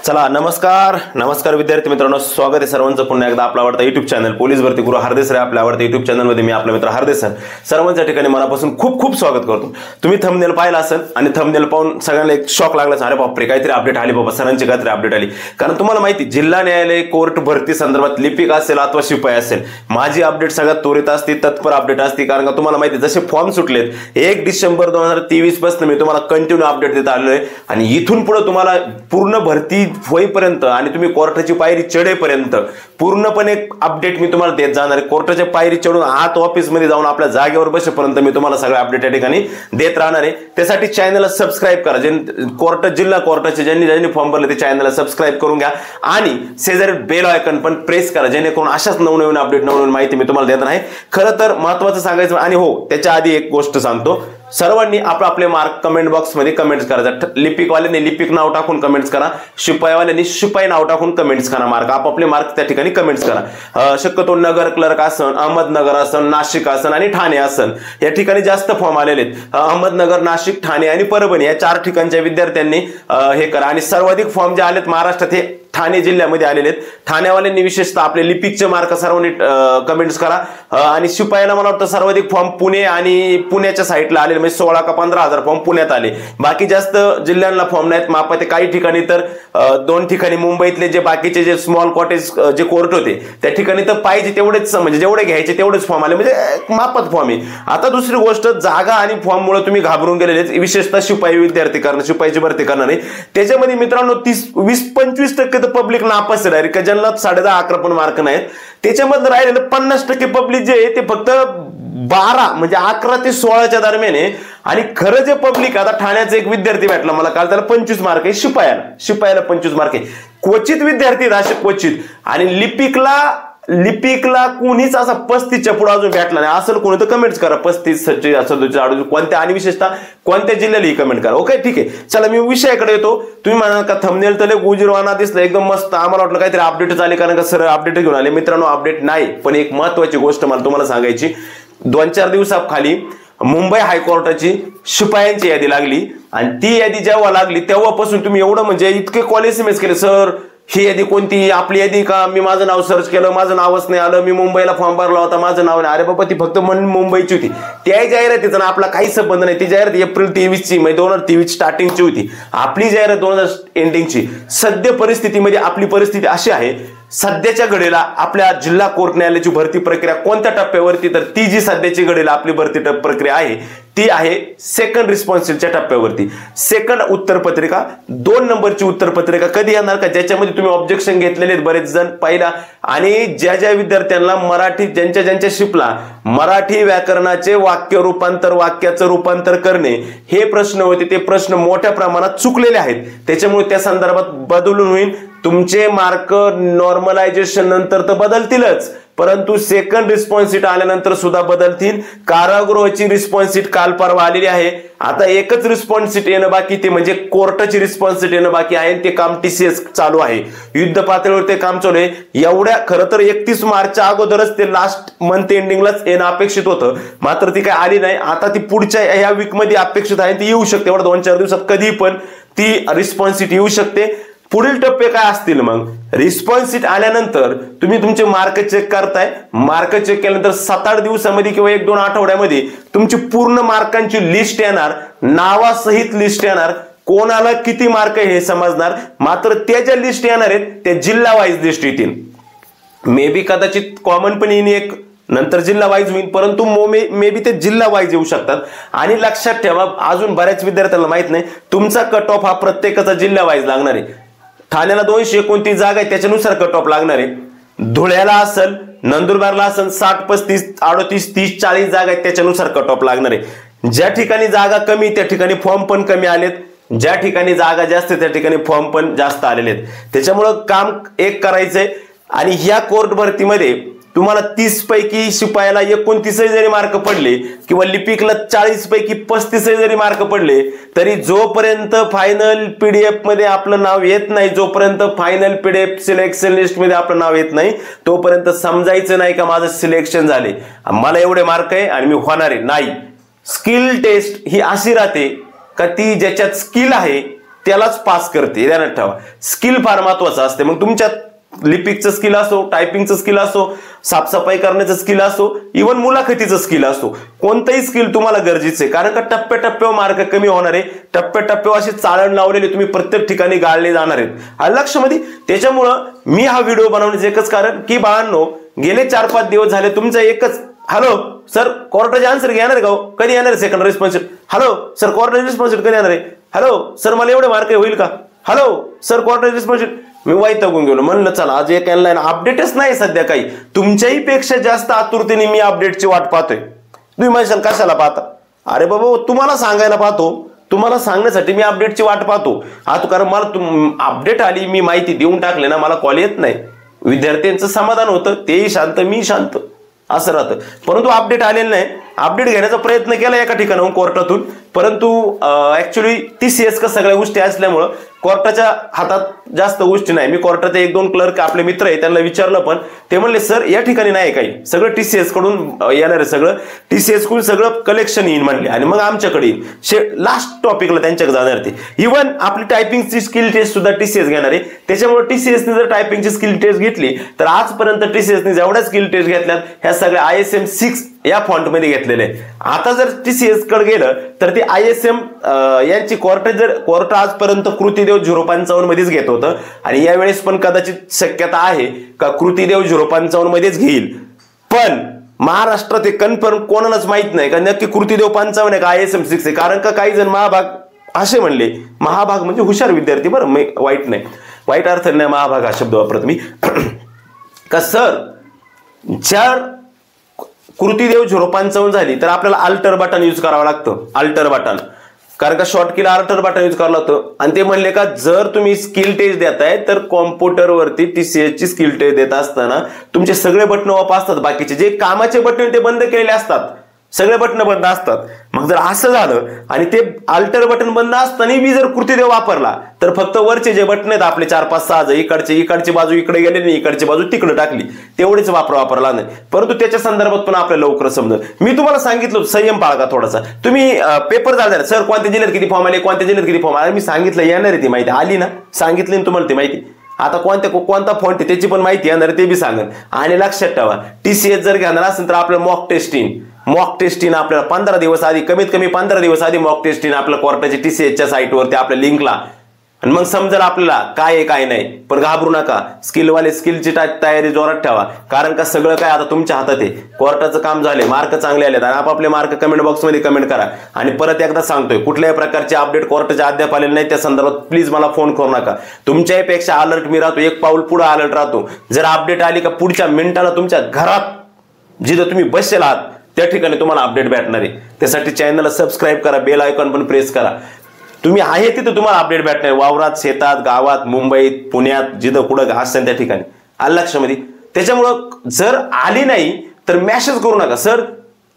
चला नमस्कार विद्यार्थी मित्रांनो, स्वागत आहे सर्वांचं पुन्हा एकदा आपला आवडता YouTube चॅनल पोलीस भरती गुरु हार्दिक सर आपल्या आवडत्या YouTube चॅनल मध्ये मी आपला मित्र हार्दिक सर सर्वांच्या ठिकाणी मनापासून खूप स्वागत करतो। तुम्ही थंबनेल पाहिला असेल आणि थंबनेल पाहून सगळ्यांना एक शॉक लागला, अरे बापरे काहीतरी अपडेट आली बाबा, सरांची काहीतरी अपडेट आली। कारण तुम्हाला माहिती जिल्हा न्यायालय कोर्ट भरती संदर्भात लिपिक असेल अथवा शिपाई असेल, माझी अपडेट सगळ्यात त्वरित असते, तत्पर अपडेट असते। कारण का तुम्हाला माहिती जसे फॉर्म सुटलेत 1 डिसेंबर 2023 पासून मी तुम्हाला कंटिन्यू अपडेट देत आलोय आणि इथून पुढे तुम्हाला पूर्ण भरती होईपर्यंत आणि तुम्ही कोर्टाची पायरी चढेपर्यंत पूर्णपणे अपडेट मी तुम्हाला देत जाणार आहे। कोर्टाच्या पायरी चढून आत ऑफिस मध्ये जाऊन आपल्या जागेवर बसेपर्यंत मी तुम्हाला सगळे अपडेट या ठिकाणी देत राहणार आहे। त्यासाठी चॅनलला सबस्क्राइब करा, जे जिल्हा कोर्टाचे ज्यांनी फॉर्म भरले ते चॅनलला सबस्क्राइब करून घ्या आणि शेजारी बेल आयकॉन पण प्रेस करा, जेणेकरून अशाच नवनवीन अपडेट नवनवीन माहिती मी तुम्हाला देत आहे। खरं तर महत्त्वाचं सांगायचं आणि हो त्याच्या आधी एक गोष्ट सांगतो, सर्वांनी आपले मार्क कमेंट बॉक्स मध्ये कमेंट्स करायचा। लिपिकवाल्यांनी लिपिक नाव टाकून कमेंट्स करा, शिपाईवाल्यांनी शिपाई नाव टाकून कमेंट्स करा, आपापले मार्क त्या ठिकाणी कमेंट्स करा। शक्यतो नगर क्लर्क असन, अहमदनगर असन, नाशिक असन आणि ठाणे असन या ठिकाणी जास्त फॉर्म आलेले आहेत। अहमदनगर, नाशिक, ठाणे आणि परभणी या 4 ठिकाणच्या विद्यार्थ्यांनी हे करा आणि सर्वाधिक फॉर्म जे आलेत महाराष्ट्रात हे ठाणे जिल्ह्यामध्ये आलेले आहेत। ठाण्यावाल्यांनी विशेषतः आपले लिपिकचे मार्क सर्वांनी कमेंट्स करा आणि शिपाईला मला वाटतं सर्वाधिक फॉर्म पुणे आणि पुण्याच्या साईडला आलेले, म्हणजे 16 का 15,000 फॉर्म पुण्यात आले। बाकी जास्त जिल्ह्यांना फॉर्म नाहीत, मापात काही ठिकाणी तर 2 ठिकाणी मुंबईतले जे बाकीचे जे स्मॉल कॉटेज जे कोर्ट होते त्या ठिकाणी तर पाहिजे तेवढेच, म्हणजे जेवढे घ्यायचे तेवढेच फॉर्म आले, म्हणजे मापात फॉर्म आहे। आता दुसरी गोष्ट, जागा आणि फॉर्म मुळे तुम्ही घाबरून गेलेले, विशेषतः शिपाई विद्यार्थी करणार, शिपाईची भरती करणार नाही। त्याच्यामध्ये मित्रांनो 20-25% पब्लिक नापास आहे, डायरेक्ट ज्यांना 10.5-11 पण मार्क नाहीत। त्याच्यामध्ये राहिलेलं 50% पब्लिक जे आहे ते फक्त 12 म्हणजे 11 ते 16च्या दरम्यान आहे। आणि खरं जे पब्लिक, आता ठाण्याचा एक विद्यार्थी भेटला मला काल, त्याला 25 मार्क आहे, शिपायाला 25 मार्क आहे, क्वचित विद्यार्थी राशी क्वचित। आणि लिपिकला कोणीच असा 35च्या पुढे अजून भेटला नाही असेल कोणी तर कमेंट्स करा, 35, 37, 38 कोणत्या, आणि विशेषतः कोणत्या जिल्ह्याला कमेंट करा। ओके ठीक आहे, चला मी विषयाकडे येतो। तुम्ही म्हणाल का थंबनेल तर गुजरवाना दिसलं एकदम मस्त, आम्हाला वाटलं काहीतरी अपडेट आले कारण का सर अपडेट घेऊन आले। मित्रांनो अपडेट नाही, पण एक महत्वाची गोष्ट मला तुम्हाला सांगायची, 2-4 दिवसाखाली मुंबई हायकोर्टाची शिपायांची यादी लागली आणि ती यादी जेव्हा लागली तेव्हापासून तुम्ही एवढं म्हणजे इतके कॉल SMS केले, सर ही यादी कोणती, आपली यादी का? मी माझं नाव सर्च केलं, माझं नावच नाही आलं, मी मुंबईला फॉर्म भरला होता, माझं नाव नाही। अरे बाबा ती फक्त मुंबईची होती, त्याही जाहिरातीचा ना आपला काही संबंध नाही। ती जाहिरात एप्रिल 23ची, म्हणजे 2023 स्टार्टिंगची होती, आपली जाहिरात 2000 एंडिंगची। सध्या परिस्थितीमध्ये आपली परिस्थिती अशी आहे, सध्याच्या घडीला आपल्या जिल्हा कोर्ट न्यायालयाची भरती प्रक्रिया कोणत्या टप्प्यावरती, तर ती जी सध्याची घडीला आपली भरती प्रक्रिया आहे ती आहे सेकंड रिस्पॉन्सिबलच्या टप्प्यावरती। सेकंड उत्तरपत्रिका, 2 नंबरची उत्तरपत्रिका कधी येणार का, ज्याच्यामध्ये तुम्ही ऑब्जेक्शन घेतलेले बरेच जण पहिला, आणि ज्या विद्यार्थ्यांना मराठी, ज्यांच्या शिपला मराठी व्याकरणाचे वाक्याचं रूपांतर करणे हे प्रश्न होते, ते प्रश्न मोठ्या प्रमाणात चुकलेले आहेत। त्याच्यामुळे त्या संदर्भात बदलून होईल, तुमचे मार्क नॉर्मलायझेशन नंतर तर बदलतीलच, परंतु सेकंड रिस्पॉन्स शीट आल्यानंतर सुद्धा बदलतील। कारागृहाची रिस्पॉन्स शीट काल परवा आलेली आहे, आता एकच रिस्पॉन्स शीट येणं बाकी, ते म्हणजे कोर्टाची रिस्पॉन्स शीट येणं बाकी आहे। ते काम TCS चालू आहे, युद्ध पातळीवर ते काम चालू आहे। एवढ्या खरं तर 31 मार्चच्या अगोदरच ते लास्ट मंथ एंडिंगलाच येणं अपेक्षित होतं, मात्र ती काय आली नाही। आता ती पुढच्या ह्या वीक मध्ये अपेक्षित आहे, ती येऊ शकते, एवढ्या 2-4 दिवसात कधी पण ती रिस्पॉन्स शीट येऊ शकते। पुढील टप्पे काय असतील, मग रिस्पॉन्स शीट आल्यानंतर तुम्ही तुमचे मार्क चेक करताय, मार्क चेक केल्यानंतर 7-8 दिवसामध्ये किंवा 1-2 आठवड्यामध्ये तुमची पूर्ण मार्कांची लिस्ट येणार, नावासहित लिस्ट येणार, कोणाला किती मार्क हे समजणार। मात्र त्या ज्या लिस्ट येणार आहेत त्या जिल्हा वाईज लिस्ट येतील, मे बी कदाचित कॉमन पण येईल एक, नंतर जिल्हा वाईज होईल, परंतु मे बी ते जिल्हा वाईज येऊ शकतात। आणि लक्षात ठेवा, अजून बऱ्याच विद्यार्थ्यांना माहित नाही, तुमचा कट ऑफ हा प्रत्येकाचा जिल्हा वाईज लागणार आहे। ठाण्याला 229 जागा आहे, त्याच्यानुसार कट ऑफ लागणार आहे। धुळ्याला असेल, नंदुरबारला असेल 60, 35, 38, 30, 40 जागा आहेत, त्याच्यानुसार कट ऑफ लागणार आहे। ज्या ठिकाणी जागा कमी त्या ठिकाणी फॉर्म पण कमी आलेत, ज्या ठिकाणी जागा जास्त त्या ठिकाणी फॉर्म पण जास्त आलेले आहेत। त्याच्यामुळे काम एक करायचंय, आणि ह्या कोर्ट भरतीमध्ये तुम्हाला 30 पैकी शिपायाला 29 जरी मार्क पडले किंवा लिपिकला 40 पैकी 35 जरी मार्क पडले, तरी जोपर्यंत फायनल PDF मध्ये आपलं नाव येत नाही, जोपर्यंत फायनल PDF सिलेक्शन लिस्ट मध्ये आपलं नाव येत नाही, तोपर्यंत समजायचं नाही का माझं सिलेक्शन झाले, मला एवढे मार्क आहे आणि मी होणार आहे, नाही। स्किल टेस्ट ही अशी राहते का ती ज्याच्यात स्किल आहे त्यालाच पास करते, ध्यानात ठेवा. स्किल फार महत्वाचं असते. मग तुमच्यात लिपिकचं स्किल असो, टायपिंगचं स्किल असो, साफसफाई करण्याचं स्किल असो, इव्हन मुलाखतीचं स्किल असो, कोणतंही स्किल तुम्हाला गरजेचं आहे. कारण का टप्प्याटप्प्यावर मार्क कमी होणार आहे. टप्प्याटप्प्यावर अशी चाळण लावलेली तुम्ही प्रत्येक ठिकाणी गाळले जाणार आहेत लक्षामध्ये. त्याच्यामुळं मी हा व्हिडिओ बनवण्याचं एकच कारण की बाळांनो, गेले 4-5 दिवस झाले तुमचं एकच, हॅलो सर कोर्टाचे आन्सर येणार का, कधी येणार आहे सेकंड रिस्पॉन्सिट, हॅलो सर कोर्टाचे रिस्पॉन्सिट कधी येणार आहे, हॅलो सर मला एवढे मार्क होईल का, हॅलो सर कोर्टाचे रिस्पॉन्सिट. मी वैतागून गेलो. म्हणलं चला आज एक ऑनलाईन अपडेटच नाही सध्या काही. तुमच्याही पेक्षा जास्त आतुरतेने मी अपडेटची वाट पाहतोय. तुम्ही म्हणशाल कशाला पाहता, अरे बाबा तुम्हाला सांगायला पाहतो, तुम्हाला सांगण्यासाठी मी अपडेटची वाट पाहतो. आता कारण मला अपडेट आली, मी माहिती देऊन टाकले ना, मला कॉल येत नाही. विद्यार्थ्यांचं समाधान होतं, तेही शांत मी शांत असं राहतं. परंतु अपडेट आलेलं नाही. अपडेट घेण्याचा प्रयत्न केला एका ठिकाणाहून कोर्टातून, परंतु ऍक्च्युली TCS का सगळ्या गोष्टी असल्यामुळं कोर्टाच्या हातात जास्त गोष्टी नाही. मी कोर्टाचे 1-2 क्लर्क आपले मित्र आहे त्यांना विचारलं, पण ते म्हणले सर या ठिकाणी नाही काही, सगळं TCS कडून येणार आहे, सगळं TCS कडून सगळं कलेक्शन येईल म्हणले आणि मग आमच्याकडे येईल. लास्ट टॉपिकला त्यांच्याकडे जाणार ते. इव्हन आपली टायपिंगची स्किल टेस्ट सुद्धा TCS घेणार आहे. त्याच्यामुळे TCSने जर टायपिंगची स्किल टेस्ट घेतली तर आजपर्यंत TCSने जेवढ्या स्किल टेस्ट घेतल्यात ह्या सगळ्या ISM 6 या फॉन्ट मध्ये घेतलेले. आता जर TCS कडे गेलं तर ते ISM यांची कोर्ट आजपर्यंत कृतीदेव 055 मध्येच घेत होतं आणि यावेळेस पण कदाचित शक्यता आहे का कृतीदेव 055 मध्येच घेईल. पण महाराष्ट्रात हे कन्फर्म कोणालाच माहित नाही का नक्की कृतीदेव 55 आहे का ISM 6 आहे. कारण का काही जण महाभाग असे म्हणले, महाभाग म्हणजे हुशार विद्यार्थी, बरं वाईट नाही, वाईट अर्थ नाही महाभाग हा शब्द वापरत मी, का सर जर कृतीदेव 055 झाली तर आपल्याला अल्टर बटन यूज करावं लागतं. अल्टर बटन, कारण का शॉर्टकीला अल्टर बटन यूज करावं लागतं. आणि ते म्हणले का जर तुम्ही स्किल टेस्ट देताय तर कॉम्प्युटरवरती TCS ची स्किल टेस्ट देत असताना तुमचे सगळे बटन ऑफ असतात, बाकीचे जे कामाचे बटन ते बंद केलेले असतात, सगळे बटन बंद असतात. मग जर असं झालं आणि ते अल्टर बटन बंद असताना मी जर कृतीदेव वापरला तर फक्त वरचे जे बटन आहेत आपले 4-5-6 इकडची बाजू इकडे गेले नाही, इकडची बाजू तिकडे टाकली, तेवढेच वापरला नाही. परंतु त्याच्या संदर्भात पण आपल्याला लवकर समजलं. मी तुम्हाला सांगितलं संयम बाळगा थोडासा. तुम्ही पेपर झाला सर कोणत्या जिल्ह्यात किती फॉर्म आले, कोणत्या जिल्ह्यात किती फॉर्म आले, मी सांगितलं येणार आहे ती माहिती आली ना, सांगितली ना तुम्हाला ती माहिती. आता कोणता फॉन्ट आहे त्याची पण माहिती येणार ते बी सांगेल. आणि लक्षात ठेवा TCS जर घेणार असेल तर आपलं मॉक टेस्टिंग आपल्याला 15 दिवस आधी, कमीत कमी 15 दिवस आधी मॉक टेस्टिंग आपल्या कोर्टाच्या TCSच्या साईटवरती आपल्या लिंकला, आणि मग समजेल आपल्याला काय आहे काय नाही. पण घाबरू नका, स्किलची तयारी जोरात ठेवा. कारण का सगळं काय आता तुमच्या हातात आहे. कोर्टाचं काम झाले, मार्क चांगले आलेत आणि आपापले मार्क कमेंट बॉक्समध्ये कमेंट करा. आणि परत एकदा सांगतोय, कुठल्याही प्रकारचे अपडेट कोर्टाचे अद्याप आलेले नाही, त्या संदर्भात प्लीज मला फोन करू नका. तुमच्यापेक्षा अलर्ट मी राहतो, एक पाऊल पुढे अलर्ट राहतो. जर अपडेट आली का पुढच्या मिनिटाला तुमच्या घरात जिथं तुम्ही बसलेला आहात त्या ठिकाणी तुम्हाला अपडेट भेटणार आहे. त्यासाठी चॅनलला सबस्क्राईब करा, बेल आयकॉन पण प्रेस करा. तुम्ही आहे तिथं तुम्हाला अपडेट भेटणार, वावरात, शेतात, गावात, मुंबईत, पुण्यात, जिथं कुठं असेल त्या ठिकाणी. आलं लक्षामध्ये. त्याच्यामुळं जर आली नाही तर मेसेज करू नका, सर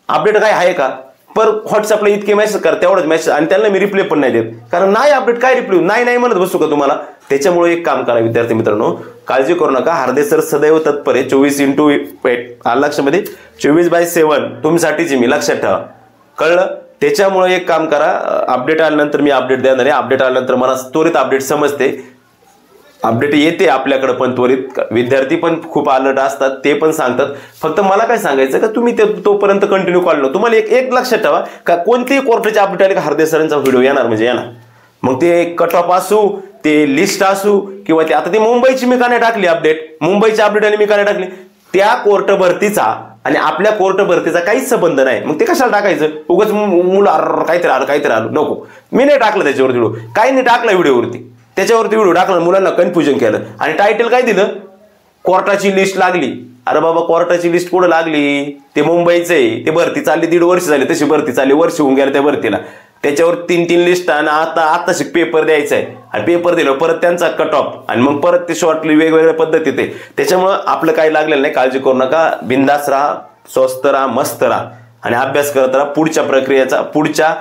अपडेट काय आहे का, पर व्हॉट्सअपला इतके मेसेज करा, तेवढंच मेसेज, आणि त्यांना मी रिप्लाय पण नाही देत. कारण नाही अपडेट काय रिप्लाय, नाही म्हणत बसू का तुम्हाला. त्याच्यामुळे एक काम करा विद्यार्थी मित्रांनो, काळजी करू नका. हार्दे सर सदैव तत्पर आहे 24x8. आलं लक्षामध्ये, 24/7 तुमच्यासाठीची मी, लक्षात ठेवा, कळलं. त्याच्यामुळे एक काम करा, अपडेट आल्यानंतर मी अपडेट देणार आहे. अपडेट आल्यानंतर मला त्वरित अपडेट समजते, अपडेट येते आपल्याकडे पण त्वरित. विद्यार्थी पण खूप अलर्ट असतात, ते पण सांगतात. फक्त मला काय सांगायचं का तुम्ही तोपर्यंत कंटिन्यू कॉल नो. तुम्हाला एक लक्षात ठेवा का कोणतीही कोर्टाचे अपडेट आले का हार्दे सरांचा व्हिडिओ येणार म्हणजे येणार. मग ते कट ऑफ असू, ते लिस्ट असू, किंवा ते आता ती मुंबईची मी का नाही टाकली अपडेट, मुंबईची अपडेट आणि मी का नाही टाकली, त्या कोर्ट भरतीचा आणि आपल्या कोर्ट भरतीचा काहीच संबंध नाही. मग ते कशाला टाकायचं, उगाच मुलं काहीतरी आलं नको. मी नाही टाकलं त्याच्यावरती व्हिडिओ, काही नाही टाकला व्हिडिओवरती, त्याच्यावरती व्हिडिओ टाकला, मुलांना कन्फ्युजन केलं. आणि टायटल काय दिलं, कोर्टाची लिस्ट लागली. अरे बाबा कोर्टाची लिस्ट कुठं लागली, ते मुंबईचं आहे, ते भरती चालली 1.5 वर्ष झाली, तशी भरती चालली, वर्ष होऊन गेलं त्या भरतीला. त्याच्यावर 3 लिस्ट, आणि आता पेपर द्यायचा आहे, आणि पेपर दिलं परत त्यांचा कट ऑफ, आणि मग परत ते शॉर्टली वेगवेगळ्या पद्धतीत आहे. त्याच्यामुळं आपलं काही लागलेलं नाही, काळजी करू नका. बिंदास राहा, स्वस्त राहा, मस्त राहा आणि अभ्यास करत राहा. पुढच्या प्रक्रियेचा, पुढच्या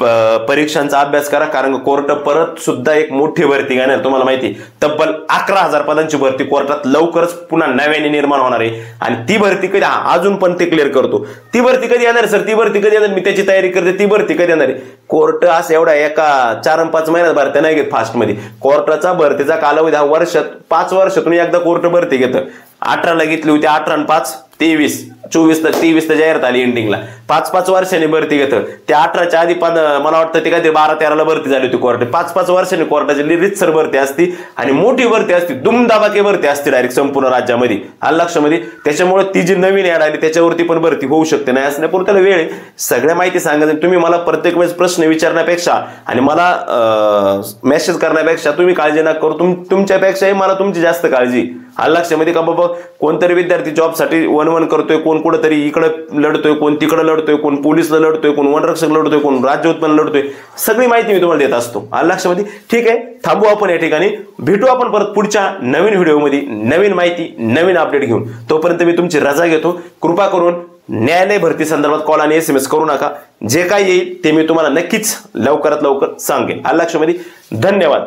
परीक्षांचा अभ्यास करा, कारण कोर्ट परत सुद्धा एक मोठी भरती घेणार. तुम्हाला माहिती तब्बल 11,000 पदांची भरती कोर्टात लवकरच पुन्हा नव्याने निर्माण होणार आहे. आणि ती भरती कधी अजून पण ते क्लिअर करतो. ती भरती कधी येणार सर, ती भरती कधी येणार, मी त्याची तयारी करते, ती भरती कधी येणार आहे. कोर्ट असं एवढा एका 4-5 महिन्यात भरत्या नाही घेत फास्ट मध्ये. कोर्टाचा भरतीचा कालावधी हा वर्षात 5 वर्षातून एकदा कोर्ट भरती घेतं. 18ला घेतली होती, 18 आणि 5 23, 24 तर जाहिरात आली एंडिंगला. 5-5 वर्षांनी भरती घेतं. त्या 18च्या आधी मला वाटतं ते काहीतरी 12-13ला भरती झाली होती कोर्ट. 5-5 वर्षांनी कोर्टाची रितसर भरती असती आणि मोठी भरती असती, दुमदाबाकी भरती असते डायरेक्ट संपूर्ण राज्यामध्ये, लक्षामध्ये. त्याच्यामुळे ती जी नवीन ऍड आली त्याच्यावरती पण भरती होऊ शकते. नाही असण्यापूर्वी त्याला वेळ आहे. सगळ्या माहिती सांगायचं. तुम्ही मला प्रत्येक वेळेस प्रश्न विचारण्यापेक्षा आणि मला मेसेज करण्यापेक्षा तुम्ही काळजी नका करू. तुमच्यापेक्षाही मला तुमची जास्त काळजी. लक्षामध्ये का बाबा कोणतरी विद्यार्थी जॉबसाठी वन करतोय, कोण कुठेतरी इकडे लढतोय, कोण तिकडे लढतोय, कोण पोलिसला लढतोय, कोण वनरक्षक लढतोय, कोण राज्य उत्पन्न लढतोय. सगळी माहिती मी तुम्हाला देत असतो. लक्षामध्ये. ठीक आहे, थांबू आपण या ठिकाणी. भेटू आपण परत पुढच्या नवीन व्हिडिओमध्ये नवीन माहिती नवीन अपडेट घेऊन. तोपर्यंत मी तुमची रजा घेतो. कृपा करून न्यायालय भरती संदर्भात कॉल आणि SMS करू नका. जे काही येईल ते मी तुम्हाला नक्कीच लवकरात लवकर सांगेन. लक्षामध्ये. धन्यवाद.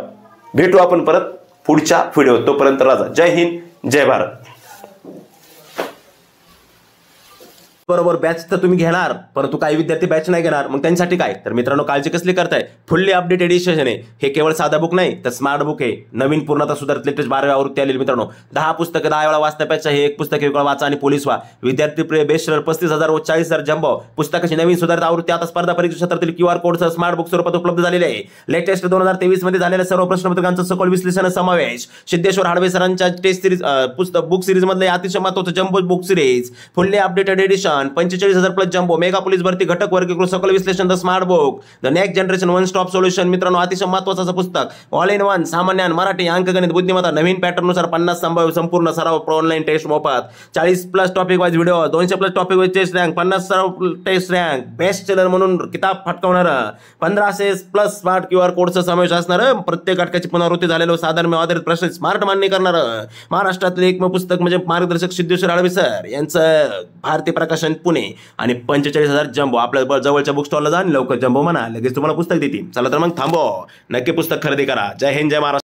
भेटू आपण परत पुढच्या व्हिडिओ. तोपर्यंत राजा. जय हिंद, जय भारत. बरोबर बॅच तर तुम्ही घेणार, परंतु काही विद्यार्थी बॅच नाही घेणार. मग त्यांच्यासाठी काय, तर मित्रांनो काळजी कसली करताय. फुल्ली अपडेट एडिशन आहे हे. केवळ साधा बुक नाही तर स्मार्ट बुक आहे. नवीन पूर्णतः सुधारित लेटेस्ट 12वी आवृत्ती आलेली मित्रांनो. 10 पुस्तकं 10 वेळा वाचण्यापेक्षा हे एक पुस्तक 1 वेळा वाचा आणि पोलीस व्हा. विद्यार्थी प्रिय बेस्टसेलर 35,000 व 40,000 जम्बो पुस्तकाची नवीन सुधारित आवृत्ती आता स्पर्धा परीक्षा क्षेत्रातील QR कोडसह स्मार्ट बुक स्वरूपात उपलब्ध झालेले आहे. लेटेस्ट 2023 मध्ये झालेल्या सर्व प्रश्नपत्रिकांचं सखोल विश्लेषण समावेश. सिद्धेश्वर हाडवे सरांच्या टेस्ट सिरीज पुस्तक बुक सिरीज मधले अतिशय महत्त्वाचं jumbo book series. Fully updated addition. 45,000 plus jumbo mega police भरती घटक वर्गीकृत सकल विश्लेषण the smart book the next generation one stop solution. मित्रांनो अतिशय महत्त्वाचं पुस्तक. All in one. सामान्य मराठी अंकगणित बुद्धिमत्ता नवीन पॅटर्न नुसार 50 संभाव्य संपूर्ण सराव ऑनलाईन टेस्ट मोफत. 40 plus topic wise video. 200 plus topic wise test rank. 50 सराव टेस्ट रँक. बेस्ट सेलर म्हणून किताब फटकावणार. 1500 प्लस स्मार्ट QR कोडचा समावेश असणार. प्रत्येक घटकाची पुनरावृत्ती झालेलं साधारण आधारित प्रश्न स्मार्ट मान्य करणार. महाराष्ट्रातील एकमेव पुस्तक म्हणजे मार्गदर्शक सिद्धेश्वर हाडवे सर यांचं भारतीय प्रकाशन पुणे. आणि 45,000 जम्बो. आपल्या जवळच्या बुक स्टॉलला जा आणि लवकर जम्बो म्हणा, लगेच तुम्हाला पुस्तक देतील. चला तर मग थांबो. नक्की पुस्तक खरेदी करा. जय हिंद, जय महाराष्ट्र.